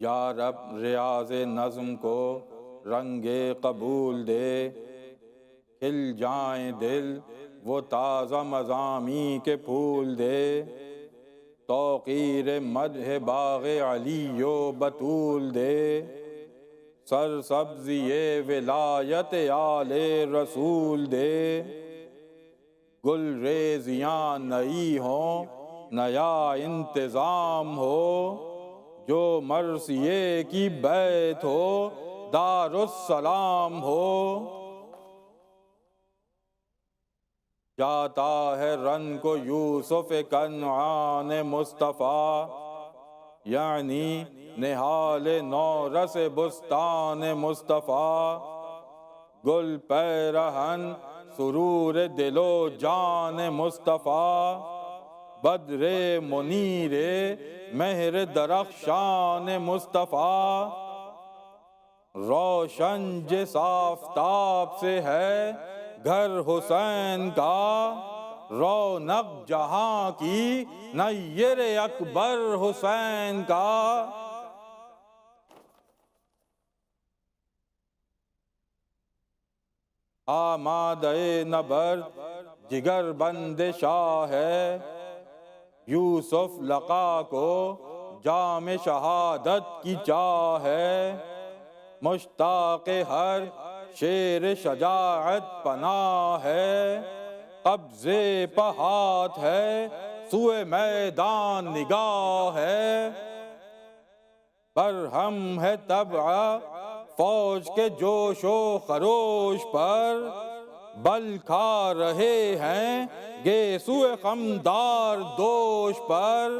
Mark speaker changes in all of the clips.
Speaker 1: یا رب ریاض نظم کو رنگ قبول دے، کھل جائیں دل وہ تازہ مضامی کے پھول دے، توقیر مدح باغ علی و بطول دے، سر سبزی ولایت آل رسول دے، گل ریزیاں نئی ہوں نیا انتظام ہو، جو مرثیے کی بیت ہو دار السلام ہو، جاتا ہے رن کو یوسف کنعان مصطفیٰ، یعنی نہال نورس بستان مصطفیٰ، گل پیرہن سرور دل و جان مصطفیٰ، بدر منیر مہر درخشان مصطفیٰ، روشن جس آفتاب سے ہے گھر حسین کا، رونق جہاں کی نیر اکبر حسین کا، آمادہ نبرد جگر بند شاہ ہے، یوسف لقا کو جام شہادت کی چاہ ہے، مشتاق ہر شیر شجاعت پناہ ہے، قبضے پہ ہاتھ ہے سوئے میدان نگاہ ہے، برہم ہے طبع فوج کے جوش و خروش پر، بل کھا رہے ہیں گیسوئے خمدار دوش پر،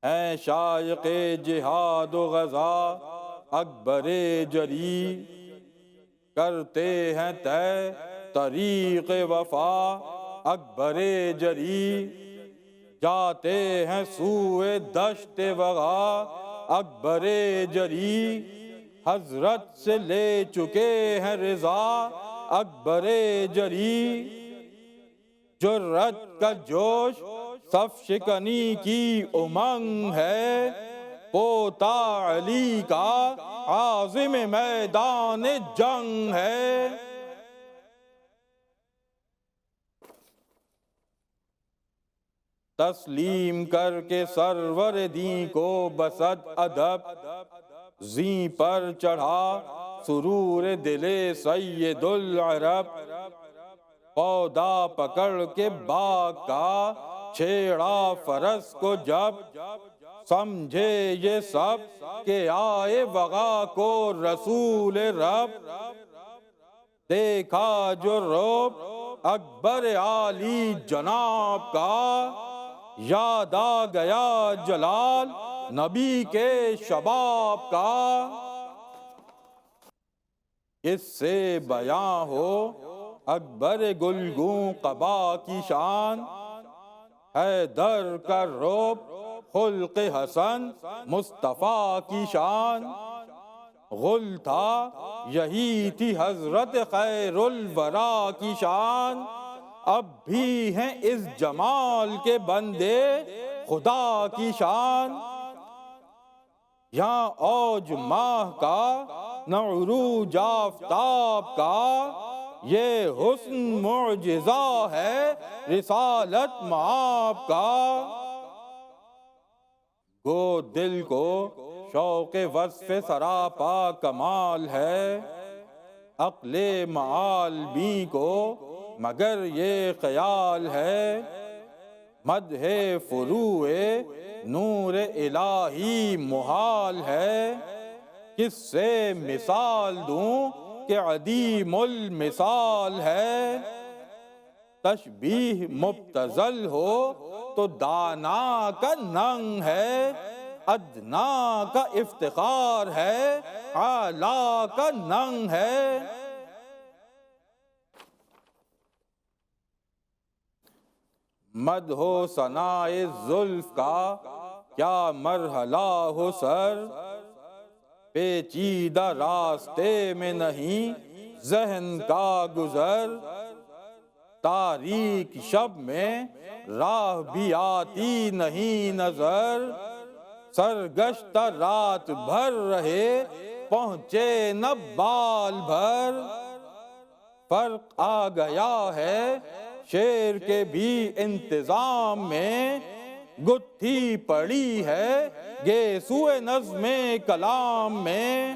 Speaker 1: ہیں شائق جہاد و غزا اکبر جری، کرتے ہیں طے طریق وفا اکبر جری، جاتے ہیں سوئے دشت وغا اکبر جری، حضرت سے لے چکے ہیں رضا اکبر جری، جرت کا جوش صف شکنی کی امنگ ہے، پوتا علی کا عازم میدان جنگ ہے، تسلیم کر کے سرور دین کو بسط ادب، زیں پر چڑھا سرور دل سید العرب، پودا پکڑ کے باغ کا چھیڑا فرس کو جب، سمجھے یہ سب کہ آئے وغا کو رسول رب، دیکھا جو رعب اکبر عالی جناب کا، یاد آ گیا جلال نبی کے شباب کا، اس سے بیاں ہو اکبر گلگوں قبا کی شان، حیدر کا رعب خلق حسن مصطفیٰ کی شان، غل تھا یہی تھی حضرت خیر الورا کی شان، اب بھی ہیں اس جمال کے بندے خدا کی شان، یہاں اوج ماہ کا نہ عروج آفتاب کا، یہ حسن معجزہ ہے رسالت مآب کا، گو دل کو شوق وصف سراپا کمال ہے، عقل معال بھی کو مگر یہ خیال ہے، مدح فروع نور الہی محال ہے، کس سے مثال دوں کہ عدیم المثال ہے، تشبیہ مبتذل ہو تو دانا کا ننگ ہے، ادنا کا افتخار ہے اعلیٰ کا ننگ ہے، مدح و ثناء زلف کا کیا مرحلہ ہو سر، پیچیدہ راستے میں نہیں ذہن کا گزر، تاریک شب میں راہ بھی آتی نہیں نظر، سرگشتہ رات بھر رہے پہنچے نہ بال بھر۔ فرق آ گیا ہے شعر کے بھی انتظام میں، گتھی پڑی ہے گیسوئے نظم کلام میں۔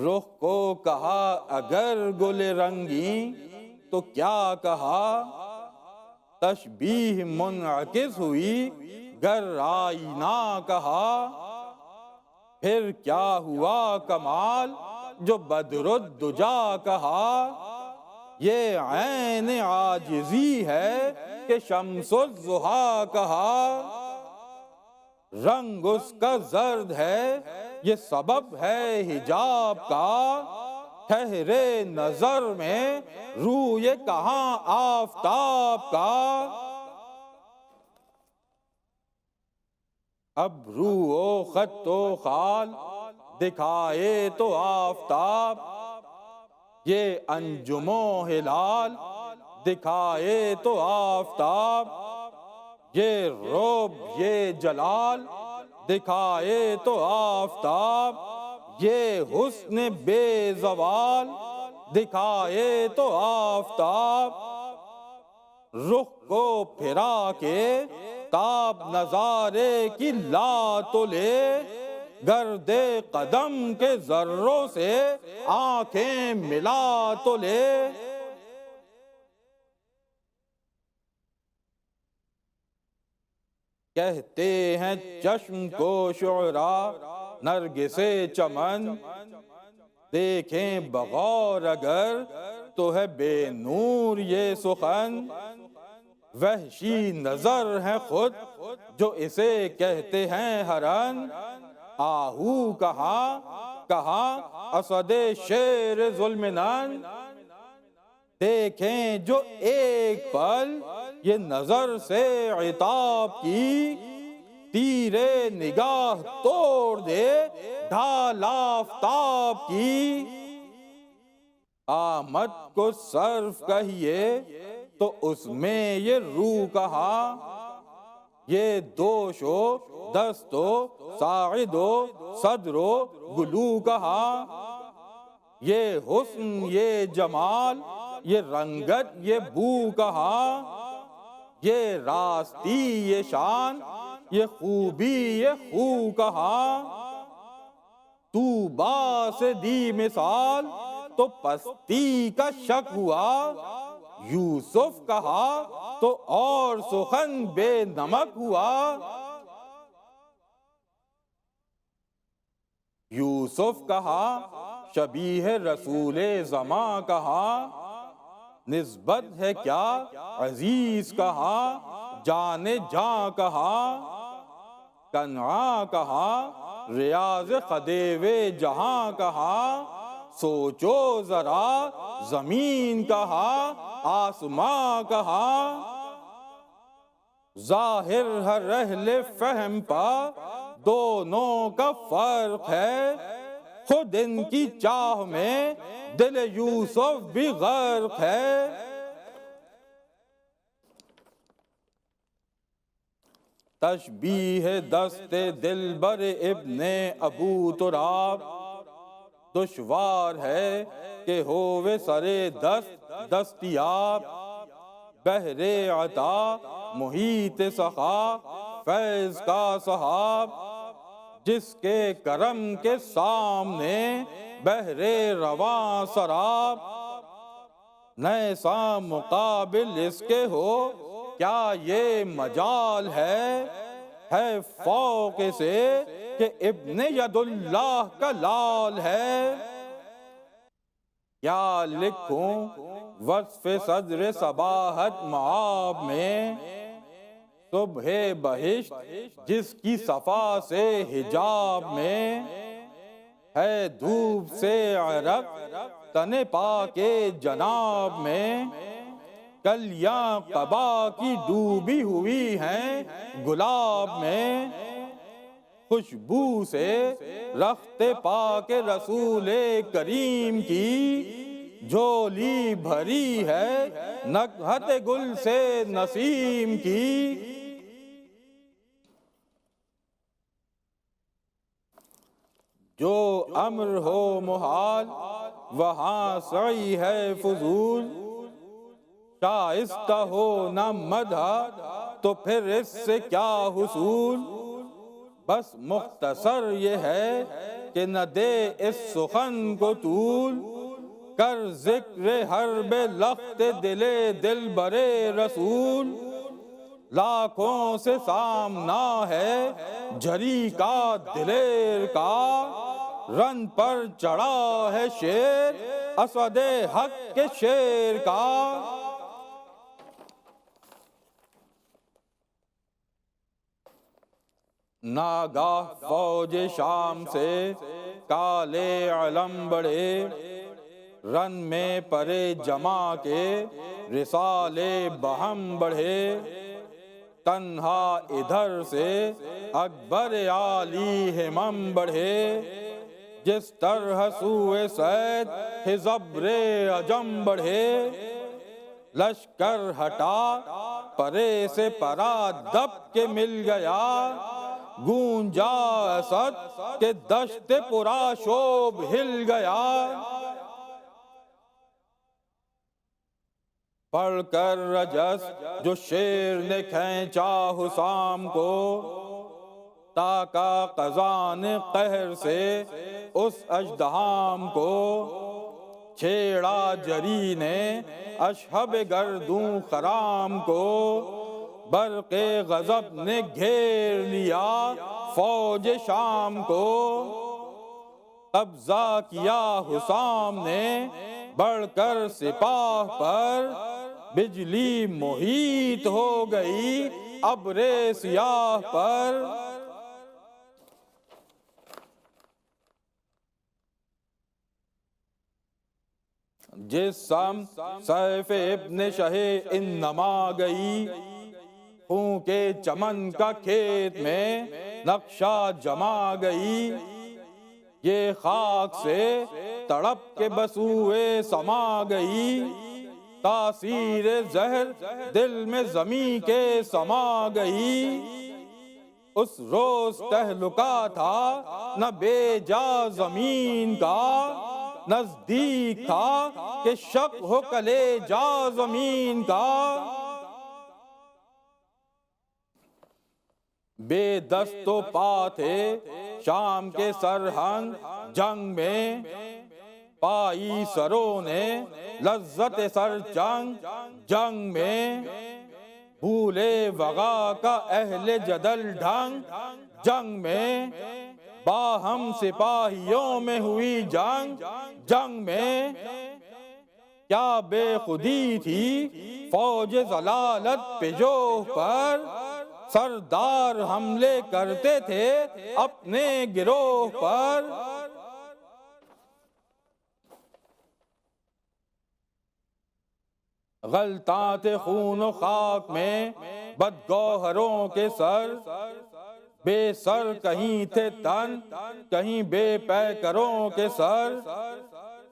Speaker 1: رخ کو کہا اگر گل رنگی تو کیا کہا، تشبیہ منعکس ہوئی گر آئینہ کہا۔ پھر کیا ہوا کمال جو بدر الدجا کہا، یہ عین عاجزی ہے کہ شمس الضحیٰ کہا۔ رنگ اس کا زرد ہے یہ سبب ہے حجاب کا، ٹھہرے نظر میں روئے کہاں آفتاب کا۔ اب رو و خط و خال دکھائے تو آفتاب، یہ انجم و ہلال دکھائے تو آفتاب، یہ رعب یہ جلال دکھائے تو آفتاب، یہ حسن بے زوال دکھائے تو آفتاب۔ رخ کو پھرا کے تاب نظارے کی لا تو لے، گرد قدم کے ذروں سے آنکھیں ملا تو لے۔ کہتے ہیں چشم کو شعراء نرگس چمن، دیکھیں بغور اگر تو ہے بے نور یہ سخن۔ وحشی نظر ہے خود جو اسے کہتے ہیں ہرن، آہو کہاں اسد شیر ظلم نن۔ دیکھیں جو ایک پل یہ نظر سے عتاب کی، تیرے نگاہ توڑ دے ڈھال آفتاب کی۔ آمد کو صرف کہیے تو اس میں یہ روح کہا، یہ دوش و دست و ساعد و صدر و گلو کہا۔ یہ حسن یہ جمال یہ رنگت یہ بو کہا، یہ راستی یہ شان یہ خوبی یہ خو کہا۔ طوبیٰ سے دی مثال تو پستی کا شک ہوا، یوسف کہا تو اور سخن بے نمک ہوا۔ یوسف کہا شبیہ رسول زماں کہا، نسبت ہے کیا عزیز کہا جان جاں کہا۔ کنعاں کہا ریاض خدیو جہاں کہا، سوچو ذرا زمین کہا آسماں کہا۔ ظاہر ہر اہل فہم پا دونوں کا فرق ہے، خود ان کی چاہ میں دل یوسف بھی غرق ہے۔ تشبیہ دست دلبر ابن ابو تراب، دشوار ہے کہ ہووے سرے دست دستیاب۔ بحر عطا محیط سخا فیض کا سحاب، جس کے کرم کے سامنے بحر رواں سراب۔ نیسا مقابل اس کے ہو کیا یہ مجال ہے فوق سے کہ ابن ید اللہ کا لال ہے۔ کیا لکھوں وصف صدر صباحت معاب میں، صبح بہشت جس کی صفا سے حجاب میں، ہے دھوپ سے عرق تن پاک جناب میں۔ کلیاں قبا کی ڈوبی ہوئی ہیں گلاب میں، خوشبو سے رخت پاک رسول کریم کی جھولی بھری ہے نکہت گل سے نسیم کی، جو امر ہو محال وہاں سعی ہے فضول، شائستہ ہو نہ مدح تو پھر اس سے کیا حصول، بس مختصر یہ ہے کہ نہ دے اس سخن کو طول، کر ذکر حرب لخت دل دلبر رسول، لاکھوں سے سامنا ہے جھری کا دلیر کا، رن پر چڑھا ہے شیر اسود حق کے شیر کا، ناگاہ فوج شام سے کالے علم بڑھے، رن میں پرے جمع کے رسالے بہم بڑھے، تنہا ادھر سے اکبر عالی ہمم بڑھے، جس طرح سوئے سید ہزبر عجم بڑھے، لشکر ہٹا پرے سے پرا دب کے مل گیا، گونجا اسد کہ دشت پرا شوب ہل گیا، پڑھ کر رجس جو شیر نے کھینچا حسام کو، تاکا قزان قہر سے اس اژدہام کو، چھیڑا جری نے اشہب گردوں خرام کو، برق غضب نے گھیر لیا فوج شام کو، قبضہ کیا حسام نے بڑھ کر سپاہ پر، بجلی محیط ہو گئی ابر سیاہ پر، جس سم سیف ابن شہ انما گئی، خون کے چمن کا کھیت میں نقشہ جما گئی، یہ خاک سے تڑپ کے بسوئے سما گئی، تاثیر زہر دل میں زمیں کے سما گئی، اس روز تہلکہ تھا نہ بے جا زمین کا، نزدیک تھا کہ شق ہو کلیجا زمین کا، بے دست و پا تھے شام کے سرہنگ جنگ میں، پائی سروں نے لذت سر جنگ میں، بھولے وغا کا اہل جدل ڈھنگ جنگ میں، باہم سپاہیوں میں ہوئی جنگ میں، کیا بے خودی تھی فوج ضلالت پہ جوہ پر، سردار حملے کرتے تھے اپنے گروہ پر، غلطاں تھے خون و خاک میں بدگوہروں کے سر، بے سر کہیں تھے تن کہیں بے پیکروں کے سر،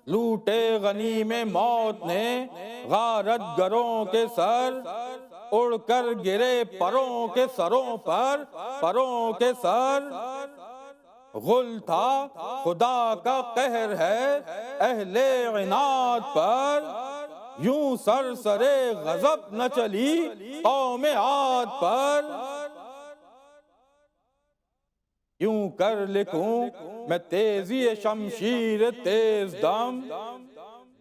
Speaker 1: لوٹے غنیم موت نے غارت گروں کے سر، اڑ کر گرے پروں کے سروں پر پروں کے سر، غل تھا خدا کا قہر ہے اہل عناد پر، یوں سرسرے غضب نہ چلی قوم عاد پر، یوں کر لکھوں میں تیزی شمشیر تیز دم،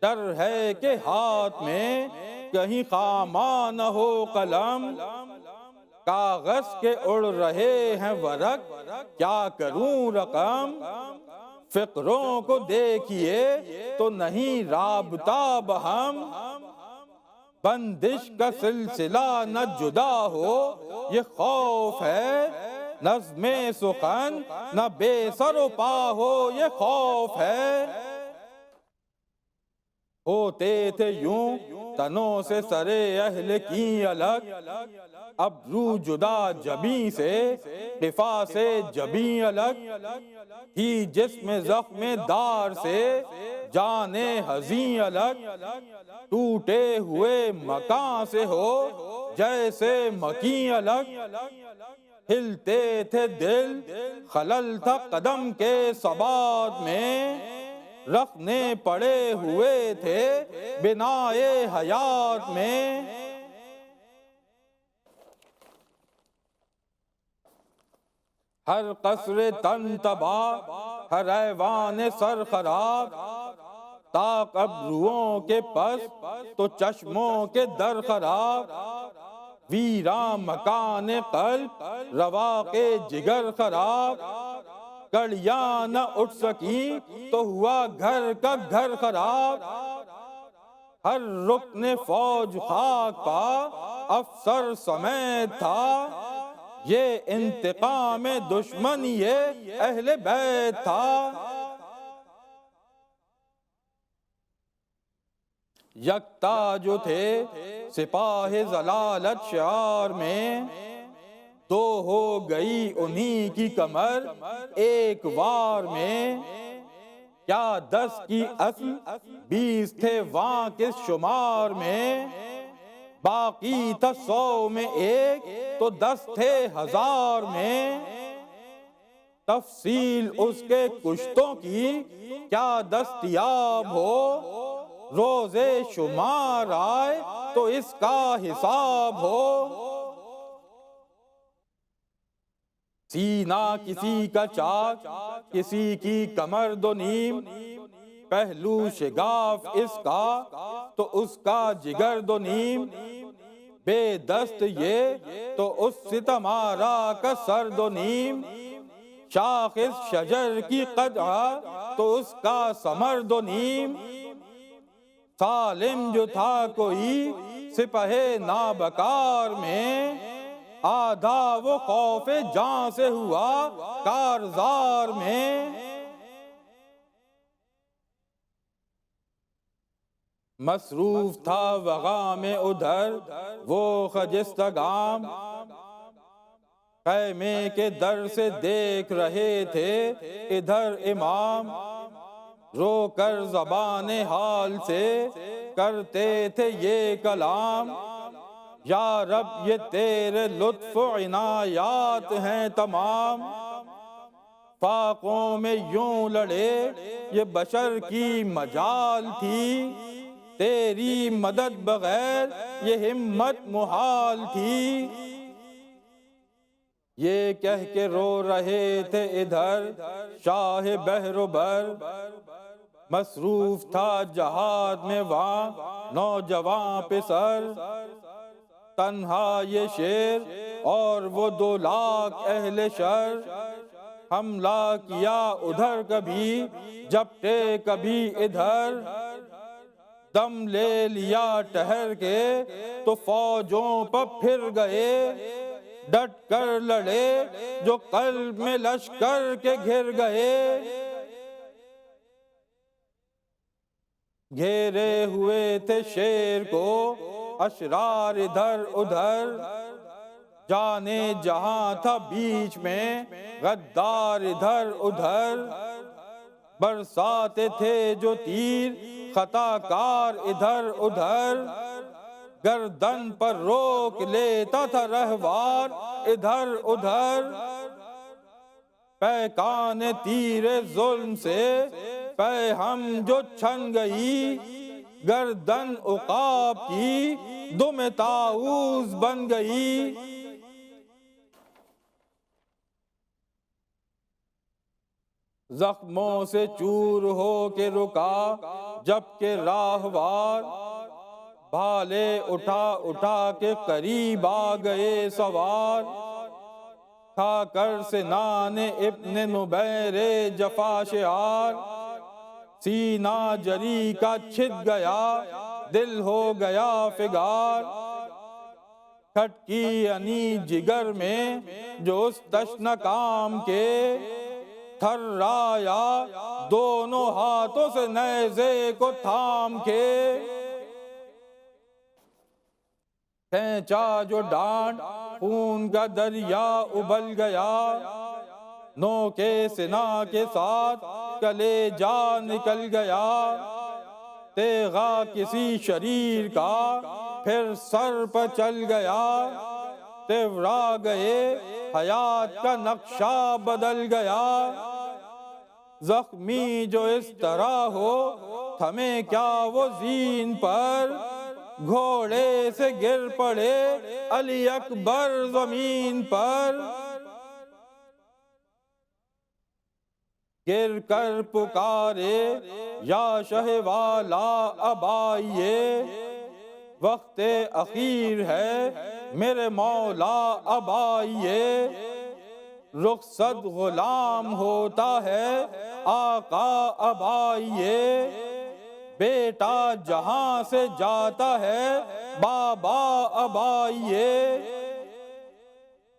Speaker 1: ڈر ہے کہ ہاتھ میں کہیں خامہ نہ ہو قلم، کاغذ کے اڑ رہے ہیں ورق کیا کروں رقم، فقروں کو دیکھیے تو نہیں رابطہ بہم، بندش کا سلسلہ نہ جدا ہو یہ خوف ہے، نظم سخن نہ بے سر و پا ہو یہ خوف ہے، ہوتے تھے یوں تنوں سے سرے اہل کی الگ، اب رو جدا جبیں سے قفا سے جبیں الگ، ہی جسم زخم دار سے جانے حزیں الگ، ٹوٹے ہوئے مکان سے ہو جیسے مکیں الگ، ہلتے تھے دل خلل تھا قدم کے ثبات میں، رکھنے پڑے ہوئے تھے بنائے حیات میں، ہر قصر تن تباہ ہر ایوان سر خراب، طاق ابروؤں کے پس تو چشموں کے در خراب، ویراں مکان قلب رواق جگر خراب، کڑیاں نہ اٹھ سکیں تو ہوا گھر کا گھر خراب، ہر رکن فوج خاک پا افسر سمیت تھا، یہ انتقام دشمن یہ اہل بیت تھا، یکتا جو تھے سپاہ ضلالت شعار میں، دو ہو گئی انہی کی کمر ایک وار میں، کیا 10 کی اصل 20 تھے وہاں کس شمار میں، باقی تھا 100 میں ایک تو 10 تھے 1000 میں، تفصیل اس کے کشتوں کی کیا دستیاب ہو، روزے شمار آئے تو اس کا حساب ہو، سینہ کسی کا چاک کسی کی کمر دو نیم، پہلو شگاف اس کا تو اس کا جگر دو نیم، بے دست یہ تو اس ستم آرا کا سر دو نیم، شاخص شجر کی قدعہ تو اس کا ثمر دو نیم، سالم جو تھا کوئی سپہ نابکار میں، آدھا وہ خوف جاں سے ہوا کارزار میں، مصروف تھا وغا میں ادھر وہ خجستگام، خیمے کے در سے دیکھ رہے تھے ادھر امام، رو کر زبان حال سے کرتے تھے یہ کلام، یا رب یہ تیرے لطف و عنایات ہیں تمام، فاقوں میں یوں لڑے یہ بشر کی مجال تھی، تیری مدد بغیر یہ ہمت محال تھی، یہ کہہ کے رو رہے تھے ادھر شاہ بحر و بر، مصروف تھا جہاد میں وہاں نوجوان پسر، تنہا یہ شیر اور وہ 2 لاکھ اہل شر، حملہ کیا ادھر کبھی جپٹے کبھی ادھر، دم لے لیا ٹھہر کے تو فوجوں پر پھر گئے، ڈٹ کر لڑے جو قلب میں لشکر کے گھر گئے، گھیرے ہوئے تھے شیر کو اشرار ادھر ادھر، جانے جہاں تھا بیچ میں غدار ادھر ادھر، برساتے تھے جو تیر خطا کار ادھر ادھر، گردن پر روک لیتا تھا رہوار ادھر ادھر، پیکان تیر ظلم سے پہ ہم جو چھن گئی، گردن عقاب کی دم طاؤس بن گئی، زخموں سے چور ہو کے رکا جبکہ راہوار، بھالے اٹھا اٹھا کے قریب آ گئے سوار، کھا کر سنان ابن نبیر جفا شعار، سینہ جری کا چھت گیا دل ہو گیا فگار، کھٹکی انی جگر میں جو اس تشنہ کام کے، تھرایا دونوں ہاتھوں سے نیزے کو تھام کے، کھینچا جو ڈانٹ خون کا دریا ابل گیا، نو کے سنا کے ساتھ کلیجا نکل گیا، تیغا کسی شریر کا پھر سر پر چل گیا، تیورا گئے حیات کا نقشہ بدل گیا، زخمی جو اس طرح ہو تھمے کیا وہ زین پر، گھوڑے سے گر پڑے علی اکبر زمین پر، گر کر پکارے یا شہ والا اب آئیے، وقت اخیر ہے میرے مولا اب آئیے، رخصت غلام ہوتا ہے آقا اب آئیے، بیٹا جہاں سے جاتا ہے بابا اب آئیے،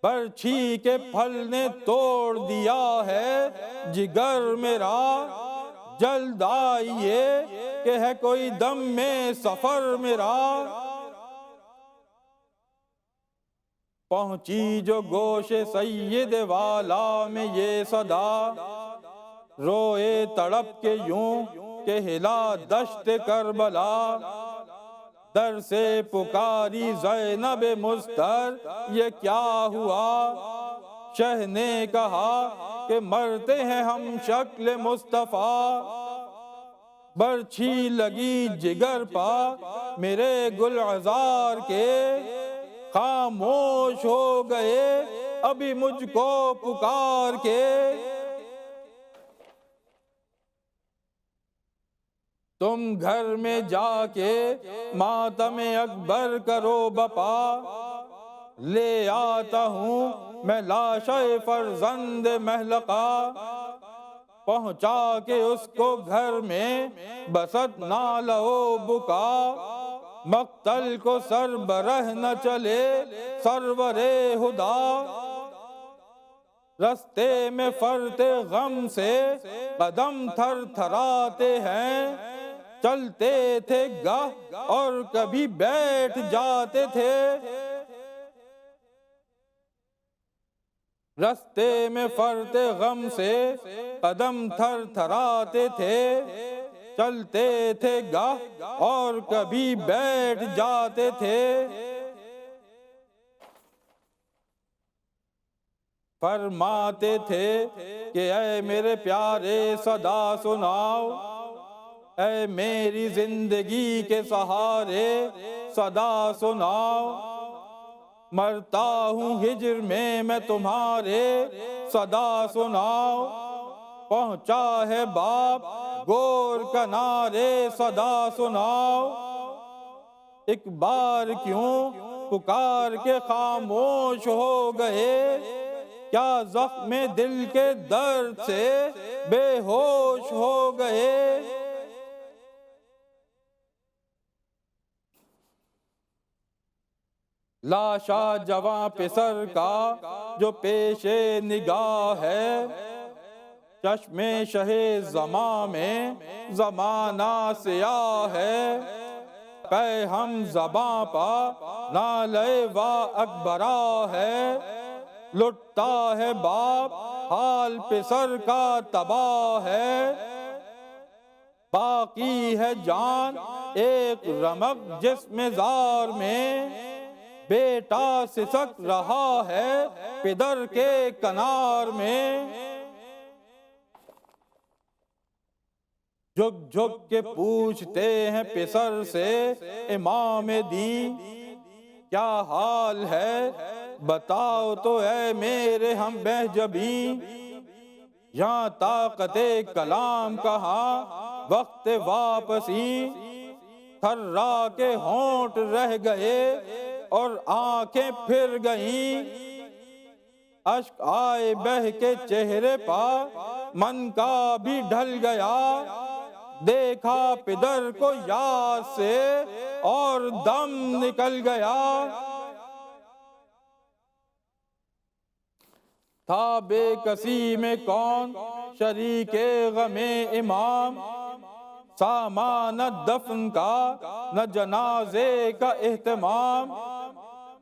Speaker 1: برچھی کے پھل نے توڑ دیا ہے جگر میرا، جلد آئیے کہ ہے کوئی دم میں سفر میرا، پہنچی جو گوش سید والا میں یہ صدا، روئے تڑپ کے یوں کہ ہلا دشت کربلا، در سے پکاری زینب مضطر یہ کیا ہوا، شہ نے کہا کہ مرتے ہیں ہم شکل مصطفیٰ، برچھی لگی جگر پا میرے گلعذار کے، خاموش ہو گئے ابھی مجھ کو پکار کے، تم گھر میں جا کے ماتم اکبر کرو بپا، لے آتا ہوں میں لاشِ فرزند محلقہ، پہنچا کے اس کو گھر میں بسط نالہ و بکا، مقتل کو سر برہ نہ چلے سرور خدا، رستے میں فرط غم سے قدم تھر تھراتے ہیں، چلتے تھے گاہ اور کبھی بیٹھ جاتے تھے، رستے میں فرط غم سے قدم تھر تھراتے تھے، چلتے تھے گاہ اور کبھی بیٹھ جاتے تھے، فرماتے تھے کہ اے میرے پیارے صدا سناؤ، اے میری زندگی کے سہارے صدا سناؤ، مرتا ہوں ہجر میں تمہارے صدا سناؤ، پہنچا ہے باپ گور کنارے صدا سناؤ، ایک بار کیوں پکار کے خاموش ہو گئے، کیا زخم دل کے درد سے بے ہوش ہو گئے، لاشا جواں پسر کا جو پیش نگاہ ہے، چشم شہ زماں میں زمانہ سیاہ ہے، پہ ہم زباں پا نالے وا اکبرا ہے، لٹتا ہے باپ حال پسر کا تباہ ہے، باقی ہے جان ایک رمق جسم زار میں، بیٹا سسک رہا ہے پدر کے کنار میں، جھک جھک کے پوچھتے ہیں پسر سے امام دین، کیا حال ہے بتاؤ تو اے میرے ہم بہجبین، یہاں طاقت کلام کہاں وقت واپسی، تھرا کے ہونٹ رہ گئے اور آنکھیں پھر گئیں، اشک آئے بہہ کے چہرے پا من کا بھی ڈھل گیا، دیکھا پدر کو یاد سے اور دم نکل گیا، تھا بے کسی میں کون شریک غم امام، سامان دفن کا نہ جنازے کا اہتمام،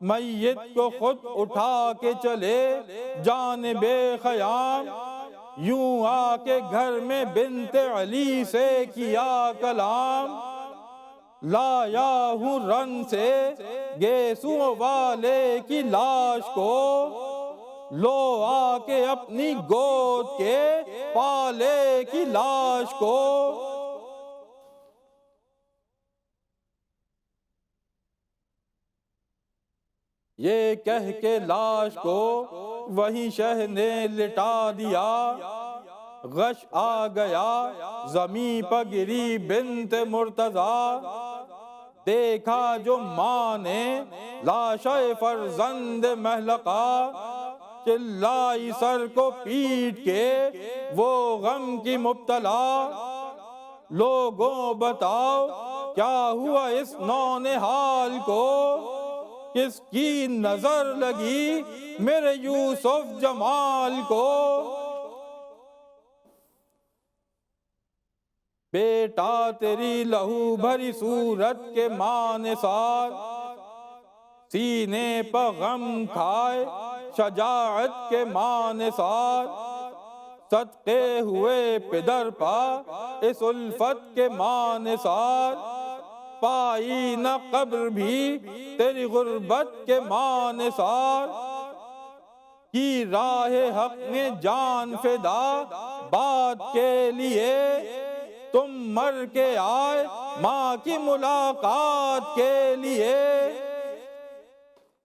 Speaker 1: میت کو خود اٹھا کے چلے جانب خیام، یوں آ کے گھر میں بنت علی سے کیا کلام، لایا ہوں رن سے گیسوں والے کی لاش کو، لو آ کے اپنی گود کے پالے کی لاش کو۔ یہ کہہ کے لاش کو وہیں شہ نے لٹا دیا، غش آ گیا زمیں پر گری بنت مرتضیٰ، دیکھا جو ماں نے لاشِ فرزند محلقہ، چلائی سر کو پیٹ کے وہ غم کی مبتلا، لوگوں بتاؤ کیا ہوا اس نونہال کو، کس کی نظر لگی میرے یوسف جمال کو۔ بیٹا تیری لہو بھری صورت کے ماں نثار، سینے پر غم کھائے شجاعت کے ماں نثار، صدقے ہوئے پدر پا اس الفت کے ماں نثار، پائی نہ قبر بھی تیری غربت کے ماں نثار، کی راہ حق میں جان فدا بات کے لیے، تم مر کے آئے ماں کی ملاقات کے لیے۔